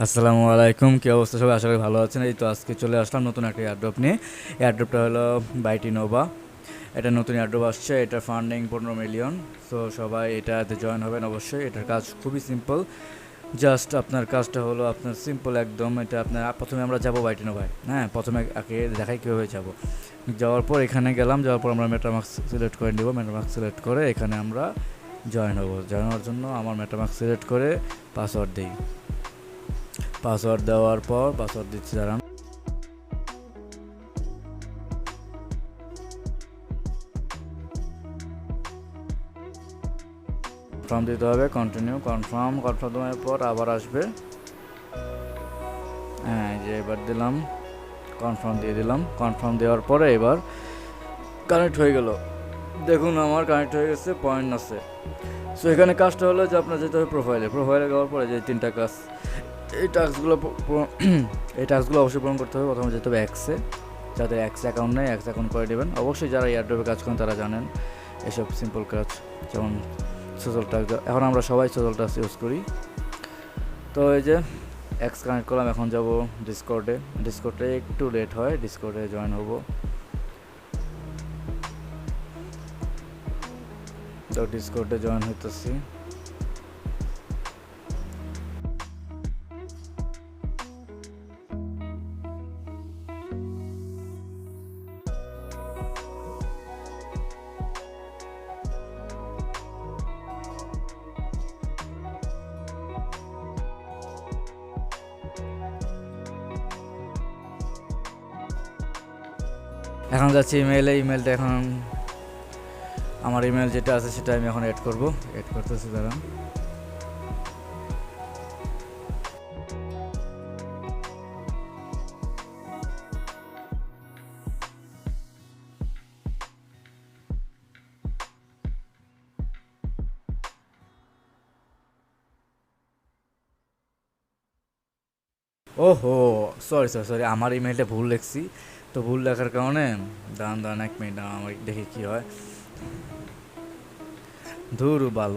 আসসালামু আলাইকুম, কি অবস্থা সবাই? আশা করি ভালো আছেন। এই তো আজকে চলে আসলাম নতুন একটা এয়ারড্রপ নিয়ে। এয়ারড্রপটা হলো বাইটি নোভা। এটা নতুন এয়ারড্রপ আসছে, এটা ফান্ডিং 15 মিলিয়ন। সো সবাই এটাতে জয়েন হবেন অবশ্যই। এটার কাজ খুবই সিম্পল। জাস্ট আপনার কাজটা হলো আপনার সিম্পল একদম। এটা আপনার প্রথমে আমরা যাবো বাইটি নোভায়। হ্যাঁ, প্রথমে আগে দেখাই কীভাবে যাবো। যাওয়ার পর এখানে গেলাম, যাওয়ার পর আমরা মেটামাস্ক সিলেক্ট করে নেব। মেটামাস্ক সিলেক্ট করে এখানে আমরা জয়েন হবো। জয়েন হওয়ার জন্য আমার মেটামাস্ক সিলেক্ট করে পাসওয়ার্ড দিই। পাসওয়ার্ড দেওয়ার পর পাসওয়ার্ড দিচ্ছি, দাঁড়ান। কনফার্ম দিতে হবে, কন্টিনিউ। কনফার্ম দেওয়ার পর আবার আসবে। হ্যাঁ, যে এবার দিলাম, কনফার্ম দিয়ে দিলাম। কনফার্ম দেওয়ার পরে এবার কানেক্ট হয়ে গেল। দেখুন আমার কানেক্ট হয়ে গেছে, পয়েন্ট আছে। সো এখানে কাজটা হলো যে আপনার যেতে হবে প্রোফাইলে যাওয়ার পরে যে তিনটা কাজ, এই টাস্কগুলো এই টাস্কগুলো অবশ্যই পূরণ করতে হবে। প্রথমে যেতে হবে এক্সে, যাদের এক্স অ্যাকাউন্ট নেই এক্স অ্যাকাউন্ট করে দেবেন। অবশ্যই যারা এয়ারড্রপে কাজ করেন তারা জানেন এসব সিম্পল কাজ, যেমন সোশ্যাল টাস্ক। এখন আমরা সবাই সোশ্যাল টাস্ক ইউজ করি। তো এই যে এক্স কানেক্ট করলাম, এখন যাব ডিসকর্ডে একটু লেট হয়, ডিসকর্ডে জয়েন হবো। তো ডিসকর্ডে জয়েন হইতেছি। এখন যাচ্ছি ইমেলটা এখন আমার ইমেল যেটা আছে সেটা আমি এখন অ্যাড করতেছি, দাঁড়ান। ওহো, সরি, আমার ইমেলটা ভুল লিখছি। তো ভুল লেখার কারণে দাঁড়ান 1 মিনিট, আমার দেখি কি হয়।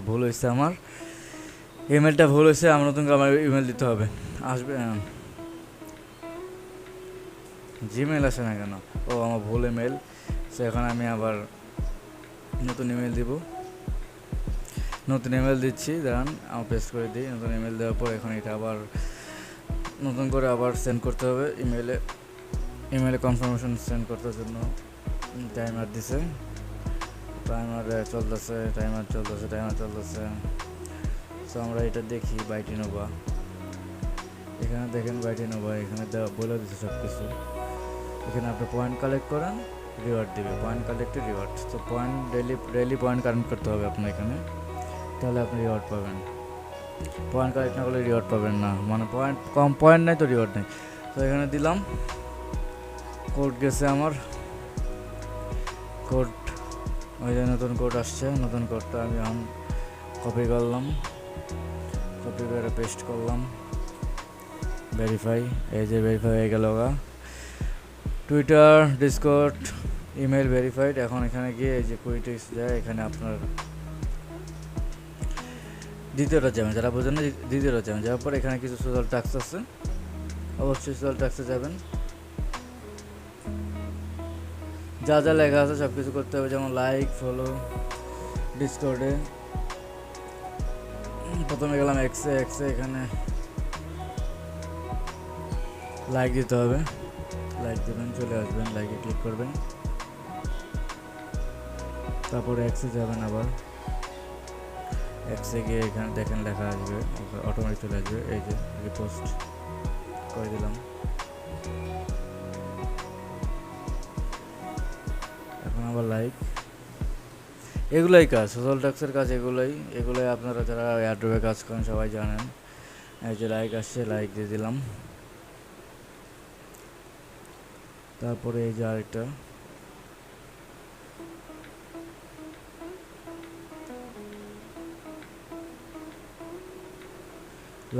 ভুল হয়েছে আমার, ইমেলটা ভুল হয়েছে। আমার নতুন করে আমার ইমেল দিতে হবে। আসবে জিমেল আসে না কেন? ও আমার ভুল ইমেল। সো এখন আমি আবার নতুন ইমেল দিব। নতুন ইমেল দিচ্ছি, দাঁড়ান আমার পেস্ট করে দিই। নতুন ইমেল দেওয়ার পর এখন এটা আবার নতুন করে আবার সেন্ড করতে হবে ইমেলে কনফার্মেশন সেন্ড করতে জন্য। টাইমার দিছে, টাইমার চলতেছে। সো আমরা এটা দেখি বাইটি নোভা। এখানে দেখেন বাইটি নোভা, এখানে বলে দিচ্ছে সব কিছু। এখানে আপনি পয়েন্ট কালেক্ট করেন, রিওয়ার্ড দিবে। পয়েন্ট কালেক্টে রিওয়ার্ড। তো পয়েন্ট ডেইলি পয়েন্ট কালেক্ট করতে হবে আপনার এখানে, তাহলে আপনি রিওয়ার্ড পাবেন। পয়েন্ট কালেক্ট না করলে রিওয়ার্ড পাবেন না, মানে পয়েন্ট নাই তো রিওয়ার্ড নেই। তো এখানে দিলাম, কোড গেছে আমার। কোড, ওই যে নতুন কোড আসছে, নতুন কোডটা আমি এখন কপি করে পেস্ট করলাম। ভেরিফাই, এই যে ভেরিফাই হয়ে গেল। Twitter, Discord, email verified. এখন এখানে গিয়ে এই যে কুইটিক্স যায়, এখানে আপনার দ্বিতীয়টা যাবেন, যারা বোঝেন না দ্বিতীয়টা যাবেন। যাওয়ার পর এখানে কিছু সোশ্যাল টাস্ক আছে, অবশ্যই সোশ্যাল টাস্কে যাবেন। যা লেখা আছে সব কিছু করতে হবে, যেমন লাইক, ফলো। ডিসকর্ডে প্রথমে গেলাম এক্সে, এখানে লাইক দিতে হবে। লাইক দেবেন, চলে আসবেন, লাইকে ক্লিক করবেন। তারপরে এক্সে যাবেন, আবার এক্সে গিয়ে এখানে দেখেন লেখা আসবে, অটোমেটিক চলে আসবে। এই যে রিপোস্ট করে দিলাম। এখন আবার লাইক। এগুলোই কাজ, সোশ্যাল টাস্কের কাজ এগুলোই আপনারা যারা এয়ারড্রপে কাজ করেন সবাই জানেন। এই যে লাইক আসছে, লাইক দিয়ে দিলাম। তারপরে এই যে আরেকটা,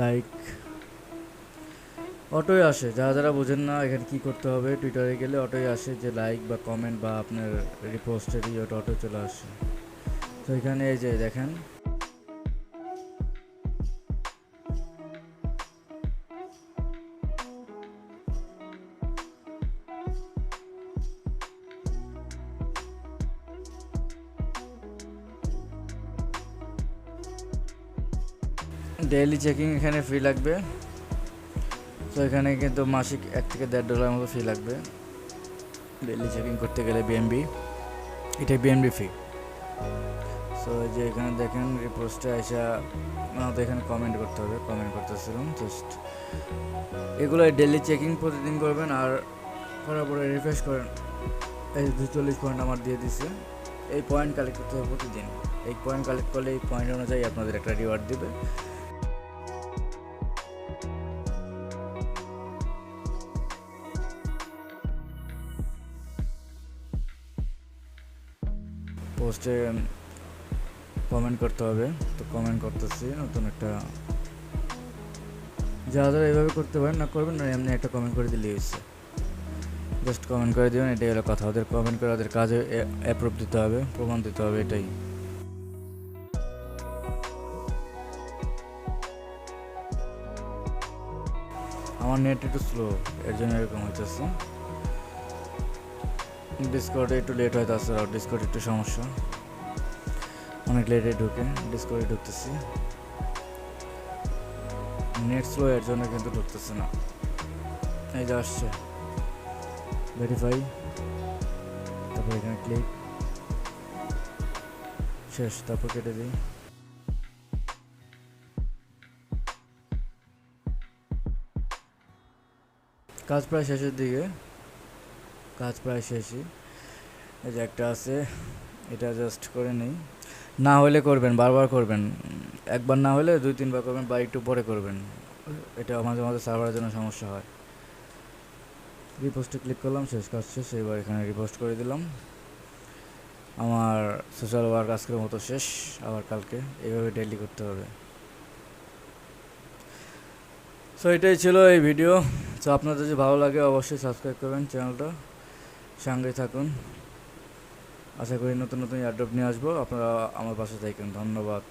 লাইক অটোই আসে। যারা বোঝেন না এখানে কী করতে হবে, টুইটারে গেলে অটোই আসে যে লাইক বা কমেন্ট বা আপনার রিপোস্টেরই ওটা অটো চলে আসে। তো এখানে এই যে দেখেন ডেইলি চেকিং এখানে ফ্রি লাগবে। তো এখানে কিন্তু মাসিক $1 থেকে $1.5 মতো ফি লাগবে ডেইলি চেকিং করতে গেলে বিএমবি, এটাই বিএমবি ফি। সো যে এখানে দেখেন রিপোস্টে আসা আমাদের এখানে কমেন্ট করতে হবে, কমেন্ট করতেছিলাম জাস্ট এগুলো ডেইলি চেকিং প্রতিদিন করবেন। আর করার পরে রিফ্রেশ করেন, এই 42 পয়েন্ট আমার দিয়ে দিছে। এই পয়েন্ট কালেক্ট করতে হবে প্রতিদিন, এই পয়েন্ট কালেক্ট করলে এই পয়েন্ট অনুযায়ী আপনাদের একটা রিওয়ার্ড দিবে। পোস্টে কমেন্ট করতে হবে, তো কমেন্ট করতেছি নতুন একটা, যারা এইভাবে করতে পারেন না করবেন না, এমনি একটা কমেন্ট করে দিলেই হচ্ছে, জাস্ট কমেন্ট করে দেবেন। এটাই হলো কথা, ওদের কমেন্ট করে ওদের কাজে অ্যাপ্রুভ দিতে হবে, প্রমাণ দিতে হবে, এটাই। আমার নেট একটু স্লো, এর জন্য এরকম হইতেছে। ডিসকর্ডে একটু লেট হয়তো আসছে, আর ডিসকর্ড একটু সমস্যা, অনেক লেটে ঢুকে ডিসকর্ডে ঢুকতেছি, নেট স্লো এর জন্য কিন্তু ঢুকতেছে না। এই যে আসছে ভেরিফাই, তারপর এখানে ক্লিক, শেষ, তারপর কেটে দিই। কাজ প্রায় শেষের দিকে, কাজ প্রায় শেষই। এই যে একটা আছে, এটা জাস্ট করে নেই, না হলে করবেন, বারবার করবেন, একবার না হলে 2-3 বার করবেন বা একটু পরে করবেন, এটা মাঝে মাঝে সার্ভারের জন্য সমস্যা হয়। রিপোস্টে ক্লিক করলাম, শেষ, কাজ শেষ। এবার এখানে রিপোস্ট করে দিলাম, আমার সোশ্যাল ওয়ার্ক আজকের মতো শেষ। আবার কালকে এইভাবে ডেইলি করতে হবে। সো এটাই ছিল এই ভিডিও। সো আপনাদের যদি ভালো লাগে অবশ্যই সাবস্ক্রাইব করবেন চ্যানেলটা, সঙ্গে থাকুন। আশা করি নতুন নতুন এয়ারড্রপ নিয়ে আসবো, আপনারা আমার পাশে থাকেন। ধন্যবাদ।